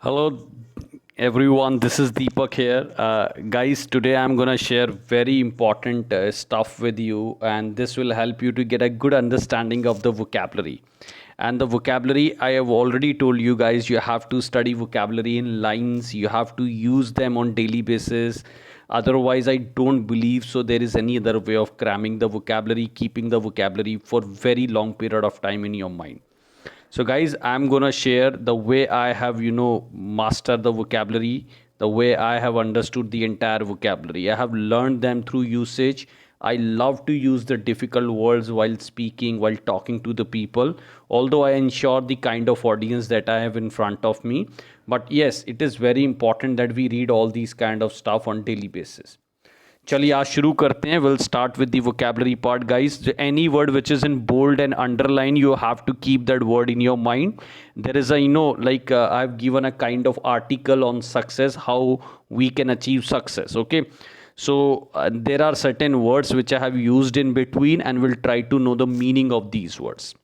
Hello, everyone. This is Deepak here. Guys, today I'm going to share very important stuff with you, and this will help you to get a good understanding of the vocabulary. And the vocabulary, I have already told you guys, you have to study vocabulary in lines, you have to use them on daily basis. Otherwise, I don't believe so there is any other way of cramming the vocabulary, keeping the vocabulary for very long period of time in your mind. So, guys, I'm gonna share the way I have, mastered the vocabulary, the way I have understood the entire vocabulary. I have learned them through usage. I love to use the difficult words while speaking, while talking to the people, although I ensure the kind of audience that I have in front of me. But yes, it is very important that we read all these kind of stuff on daily basis. चलिए आज शुरू करते हैं. We'll start with the vocabulary part, guys. Any word which is in bold and underline, you have to keep that word in your mind. There is a, I've given a kind of article on success, how we can achieve success. Okay. So there are certain words which I have used in between, and we'll try to know the meaning of these words.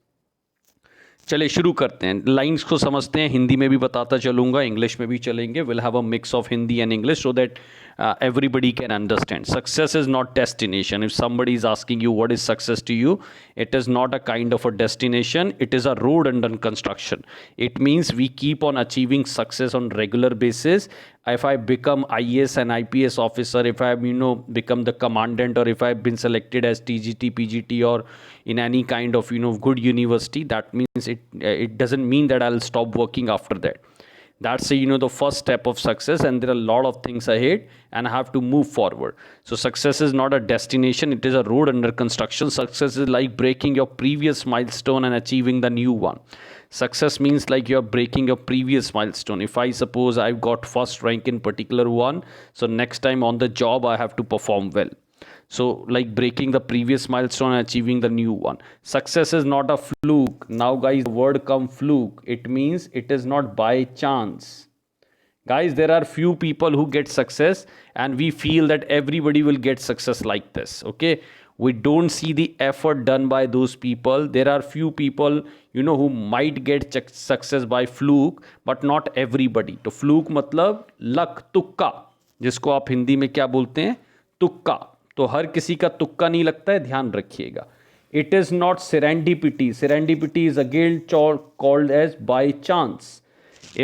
चलिए शुरू करते हैं. Lines को समझते हैं. हिंदी में भी बताता चलूँगा, इंग्लिश में भी चलेंगे. Will have a mix of Hindi and English so that everybody can understand. Success is not destination. If somebody is asking you what is success to you, it is not a kind of a destination. It is a road under construction. It means we keep on achieving success on regular basis. If I become IAS and IPS officer, if I become the commandant, or if I've been selected as TGT, PGT, or in any kind of good university, that means it doesn't mean that I'll stop working after that. That's the first step of success, and there are a lot of things ahead, and I have to move forward. So success is not a destination, it is a road under construction. Success is like breaking your previous milestone and achieving the new one. Success means like you're breaking your previous milestone. If I suppose I've got first rank in particular one, so next time on the job I have to perform well. So like breaking the previous milestone and achieving the new one. Success is not a fluke. Now guys, the word come fluke, it means it is not by chance. Guys, there are few people who get success, and we feel that everybody will get success like this. Okay, we don't see the effort done by those people. There are few people who might get success by fluke, but not everybody. तो fluke मतलब luck, तुक्का, जिसको आप हिंदी में क्या बोलते हैं, तुक्का. तो हर किसी का तुक्का नहीं लगता है, ध्यान रखिएगा. It is not serendipity. Serendipity is again called as by chance.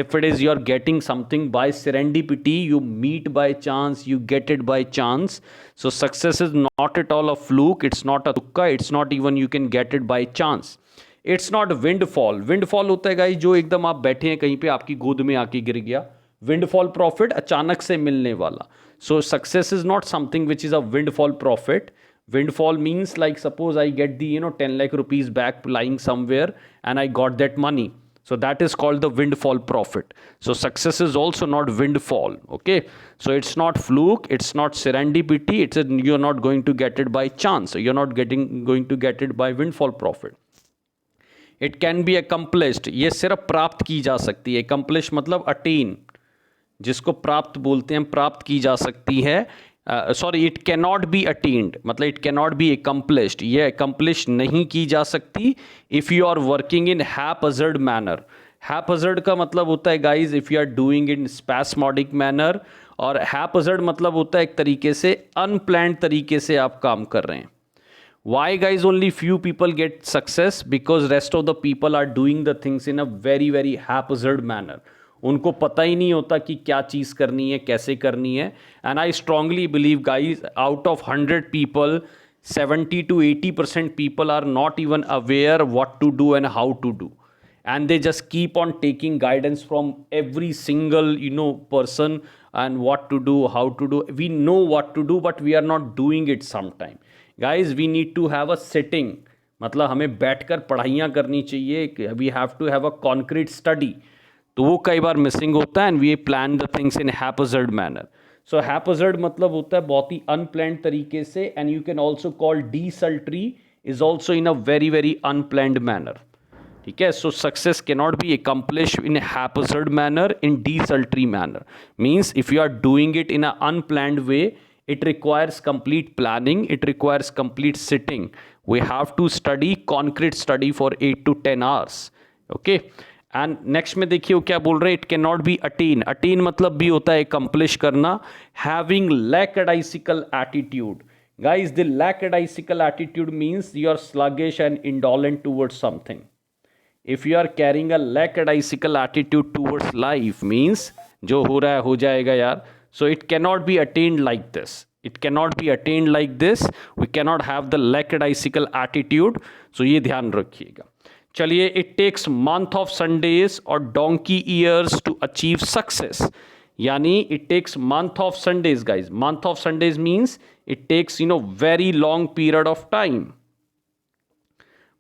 If it is you are getting something by serendipity, you meet by chance, you get it by chance. So success is not at all a fluke, it's not a tukka, it's not even you can get it by chance. It's not windfall. Windfall होता है guys, जो एकदम आप बैठे हैं कहीं पे, आपकी गोद में आके गिर गया. Windfall profit, अचानक से मिलने वाला. So success is not something which is a windfall profit. Windfall means like suppose I get the 10 lakh rupees back lying somewhere, and I got that money. So that is called the windfall profit. So success is also not windfall. Okay, so it's not fluke, it's not serendipity, you're not going to get it by chance, you're not going to get it by windfall profit. It can be accomplished. ये सिर्फ प्राप्त की जा सकती है. Accomplish मतलब attain, जिसको प्राप्त बोलते हैं, प्राप्त की जा सकती है. Sorry, it cannot be attained, मतलब इट कैनॉट बी एकम्प्लिश्ड. ये एकम्प्लिश नहीं की जा सकती if you are working in haphazard manner. Haphazard का मतलब होता है guys if you are doing in spasmodic manner, और हैपहज़र्ड मतलब होता है एक तरीके से अनप्लान्ड तरीके से आप काम कर रहे हैं. Why guys only few people get success? Because rest of the people are doing the things in a very very haphazard manner. उनको पता ही नहीं होता कि क्या चीज़ करनी है, कैसे करनी है. And I strongly believe guys, out of 100 people, 70 to 80% people are not even aware what to do and how to do, and they just keep on taking guidance from every single person, and what to do, how to do. We know what to do, but we are not doing it sometime. Guys, we need to have a sitting, मतलब हमें बैठकर पढ़ाइयाँ करनी चाहिए. We have to have a concrete study. तो वो कई बार missing होता है, and we plan the things in haphazard manner. So haphazard मतलब होता है बहुत ही अनप्लान्ड तरीके से, and you can also call desultory is also in a very very unplanned manner. ठीक है, so success can not be accomplish in haphazard manner, in desultory manner. Means if you are doing it in a unplanned way, it requires complete planning, it requires complete sitting. We have to study concrete study for 8 to 10 hours. Okay, and next में देखिए वो क्या बोल रहे हैं, it can not be attain. Attain मतलब भी होता है एकम्प्लिश करना। Having lackadaisical attitude, guys, the lackadaisical attitude means you are sluggish and indolent towards something. If you are carrying a lackadaisical attitude towards life means जो हो रहा है हो जाएगा यार, so it cannot be attained like this. It cannot be attained like this. We cannot have the lackadaisical attitude. So ये ध्यान रखिएगा। चलिए, it takes month of Sundays और donkey years to achieve success. यानी it takes month of Sundays, guys. Month of Sundays means it takes very long period of time.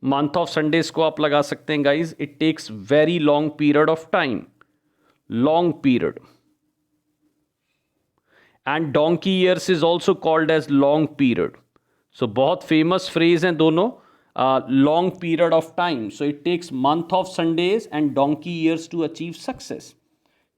Month of Sundays को आप लगा सकते हैं guys. It takes very long period of time. Long period. And donkey years is also called as long period. So बहुत famous phrase हैं दोनों. Long period of time. So it takes month of Sundays and donkey years to achieve success.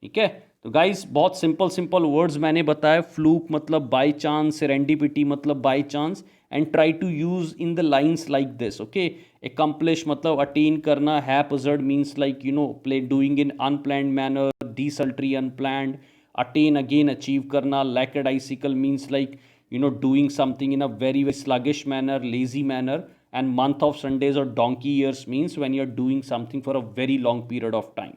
ठीक है, तो guys बहुत simple words मैंने बताया। Fluke मतलब बाय चांस, सेरेंडिपिटी मतलब by chance, and try to use in the lines like this. Okay, accomplish मतलब attain करना, haphazard means like play doing in unplanned manner, desultory unplanned, attain again achieve करना, lackadaisical means like doing something in a very very sluggish manner, lazy manner, and month of Sundays और donkey years means when you are doing something for a very long period of time.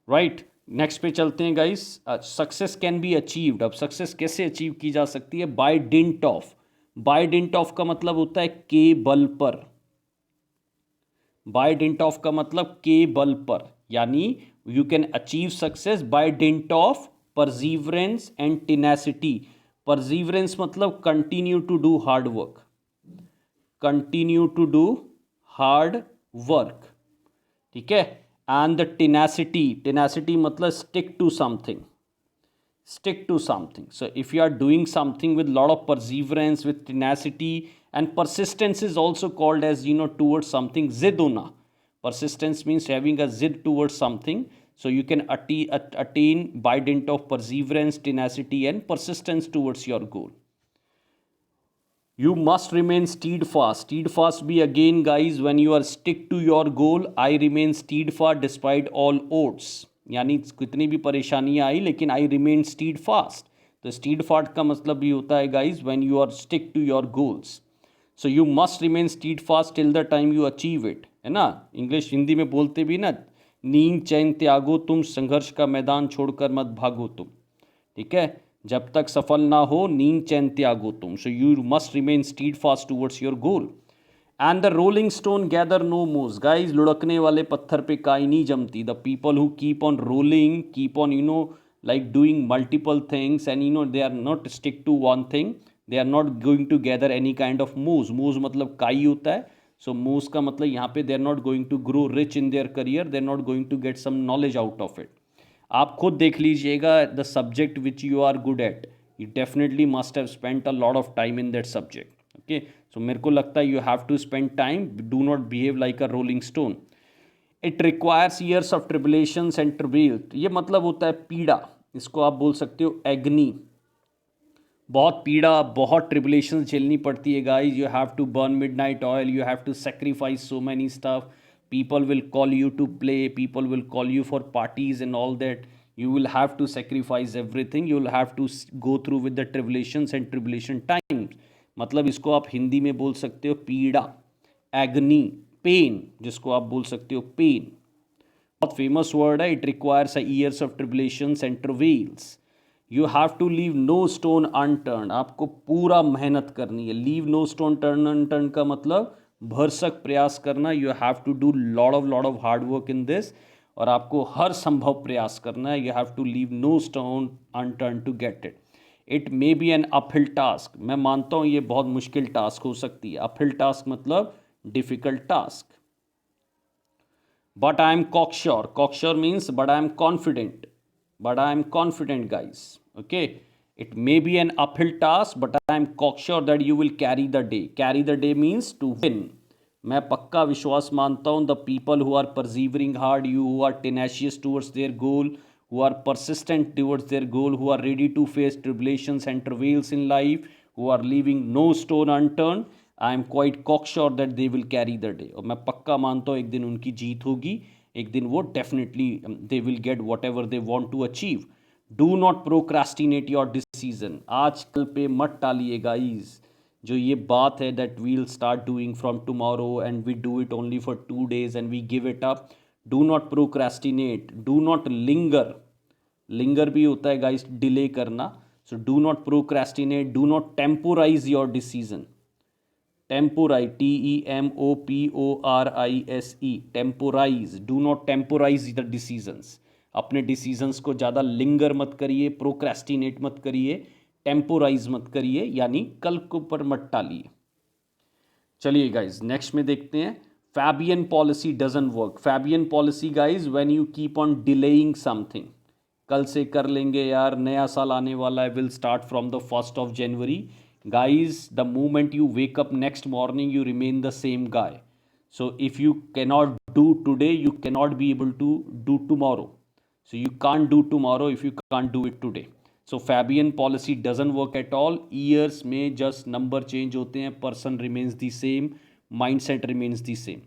Right, next पे चलते हैं guys. Success can be achieved. अब success कैसे achieve की जा सकती है? By dint of. By dint of का मतलब होता है के बल पर। बाय डिंट ऑफ का मतलब के बल पर, यानी you can achieve success by dint of perseverance and tenacity. Perseverance मतलब continue to do hard work, continue to do hard work, ठीक है। And the tenacity, tenacity matlab stick to something, stick to something. So if you are doing something with lot of perseverance, with tenacity, and persistence is also called as towards something, zid hona. Persistence means having a zid towards something. So you can attain by dint of perseverance, tenacity, and persistence towards your goal. You must remain steadfast. Steadfast be again, guys, when you are stick to your goal. I remain steadfast despite all odds. यानी कितनी भी परेशानियां आई लेकिन I remain steadfast. तो steadfast का मतलब भी होता है guys when you are stick to your goals. So you must remain steadfast till the time you achieve it. है ना, इंग्लिश हिंदी में बोलते भी ना, नींद चैन त्यागो तुम, संघर्ष का मैदान छोड़कर मत भागो तुम। ठीक है, जब तक सफल ना हो नींद चैन त्यागो तुम। So you must remain steadfast towards your goal. And the rolling stone gather no moss. Guys, लुढ़कने वाले पत्थर पे काई नहीं जमती। The people who keep on rolling, keep on like doing multiple things, and they are not stick to one thing, they are not going to gather any kind of moose. Moose मतलब काई होता है। so moose का मतलब यहाँ पे they are not going to grow rich in their career, they are not going to get some knowledge out of it. आप खुद देख लीजिएगा, the subject which you are good at, you definitely must have spent a lot of time in that subject. Okay, so मेरे को लगता है you have to spend time, do not behave like a rolling stone. It requires years of tribulations and trouble. ये मतलब होता है पीड़ा, इसको आप बोल सकते हो एग्नी। बहुत पीड़ा, बहुत ट्रिबुलेशंस झेलनी पड़ती है guys. You have to burn midnight oil, you have to sacrifice so many stuff. People will call you to play, people will call you for parties and all that. You will have to sacrifice everything, you will have to go through with the tribulations and tribulation times. मतलब इसको आप हिंदी में बोल सकते हो पीड़ा, एग्नी, pen, जिसको आप बोल सकते हो पेन। बहुत फेमस वर्ड है। It requires a years of tribulations and travails. You have to leave no stone unturned. आपको पूरा मेहनत करनी है। Leave no stone turn unturned का मतलब भरसक प्रयास करना। You have to do lot of hard work in this, और आपको हर संभव प्रयास करना है। You have to leave no stone unturned to get it. It may be an uphill task. मैं मानता हूँ ये बहुत मुश्किल टास्क हो सकती है। अपहिल टास्क मतलब difficult task. But I am cocksure. Cocksure means but I am confident. But I am confident guys. Okay, it may be an uphill task, but I am cocksure that you will carry the day. Carry the day means to win. मैं पक्का विश्वास मानता हूँ, the people who are persevering hard, you who are tenacious towards their goal, who are persistent towards their goal, who are ready to face tribulations and travails in life, who are leaving no stone unturned, I am quite cocksure that they will carry the day. और मैं पक्का मानता हूँ एक दिन उनकी जीत होगी, एक दिन वो definitely they will get whatever they want to achieve. Do not procrastinate your decision. आज कल पे मत टालिए गाइज. जो ये बात है that we'll start doing from tomorrow and we do it only for 2 days and we give it up. Do not procrastinate, do not linger. Linger भी होता है गाइस डिले करना. So do not procrastinate, do not temporise your decision. Temporise, TEMPORISE, temporise. Do not temporise the decisions. अपने decisions को ज़्यादा linger मत करिए, procrastinate मत करिए, टेम्पोराइज मत करिए, यानी कल के ऊपर मत टालिए. चलिए गाइज नेक्स्ट में देखते हैं. Fabian policy doesn't work. Fabian policy guys when you keep on delaying something. कल से कर लेंगे यार, नया साल आने वाला है, will start from the 1st of January. Guys, the moment you wake up next morning, you remain the same guy. So if you cannot do today, you cannot be able to do tomorrow. So you can't do tomorrow if you can't do it today. So Fabian policy doesn't work at all. Years में just number change होते हैं, person remains the same, mindset remains the same.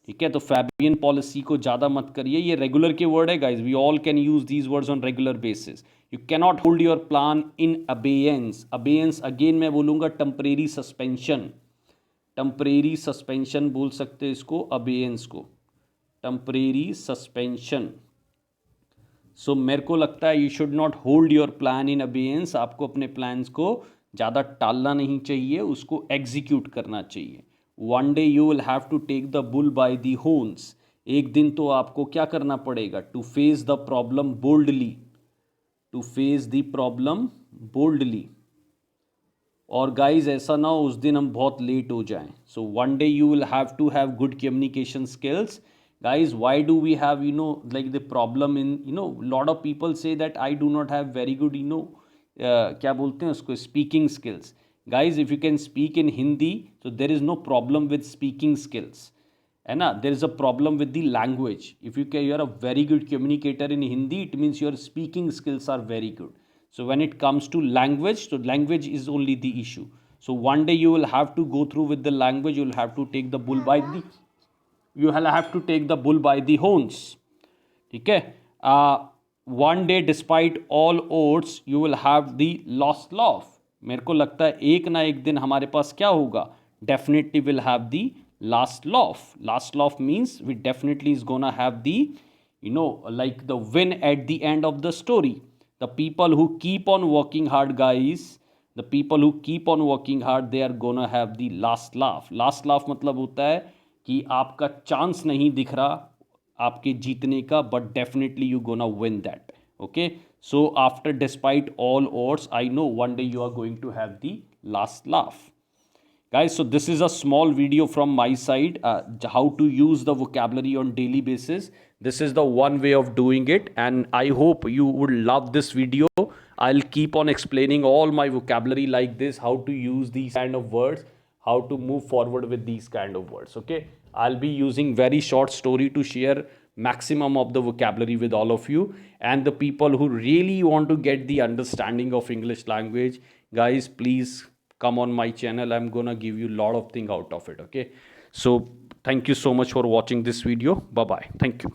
ठीक है, तो Fabian policy को ज़्यादा मत करिए. ये रेगुलर के वर्ड है guys, we all can use these words on regular basis. You cannot hold your plan in abeyance. Abeyance again मैं बोलूँगा टेम्परेरी सस्पेंशन. टेम्परेरी सस्पेंशन बोल सकते हैं इसको, अबेयंस को टेम्परेरी सस्पेंशन. सो मेरे को लगता है you should not hold your plan in abeyance. आपको अपने प्लान्स को ज़्यादा टालना नहीं चाहिए, उसको एग्जीक्यूट करना चाहिए. One day you will have to take the bull by the horns. एक दिन तो आपको क्या करना पड़ेगा, to face the problem boldly. To face the problem boldly. और गाइज ऐसा ना हो उस दिन हम बहुत लेट हो जाएं. So one day you will have to have good communication skills. Guys, why do we have like the problem in lot of people say that I do not have very good क्या बोलते हैं उसको, speaking skills. Guys, if you can speak in Hindi, so there is no problem with speaking skills, है ना. there is a problem with the language. If you are a very good communicator in Hindi, it means your speaking skills are very good. So when it comes to language, so language is only the issue. So one day you will have to go through with the language. You will have to take the bull by the horns. ठीक है. One day despite all odds you will have the last laugh. मेरे को लगता है एक ना एक दिन हमारे पास क्या होगा, definitely will have the last laugh. Last laugh means we definitely is gonna have the like the win at the end of the story. The people who keep on working hard, guys, the people who keep on working hard, they are gonna have the last laugh. Last laugh मतलब होता है कि आपका chance नहीं दिख रहा आपके जीतने का, but definitely you gonna win that. Okay, so after despite all odds, I know one day you are going to have the last laugh. Guys, so this is a small video from my side, how to use the vocabulary on daily basis. This is the one way of doing it, and I hope you would love this video. I'll keep on explaining all my vocabulary like this, how to use these kind of words, how to move forward with these kind of words. Okay, I'll be using very short story to share maximum of the vocabulary with all of you, and the people who really want to get the understanding of English language, guys, please come on my channel. I'm gonna give you a lot of thing out of it. Okay, so thank you so much for watching this video. Bye bye. Thank you.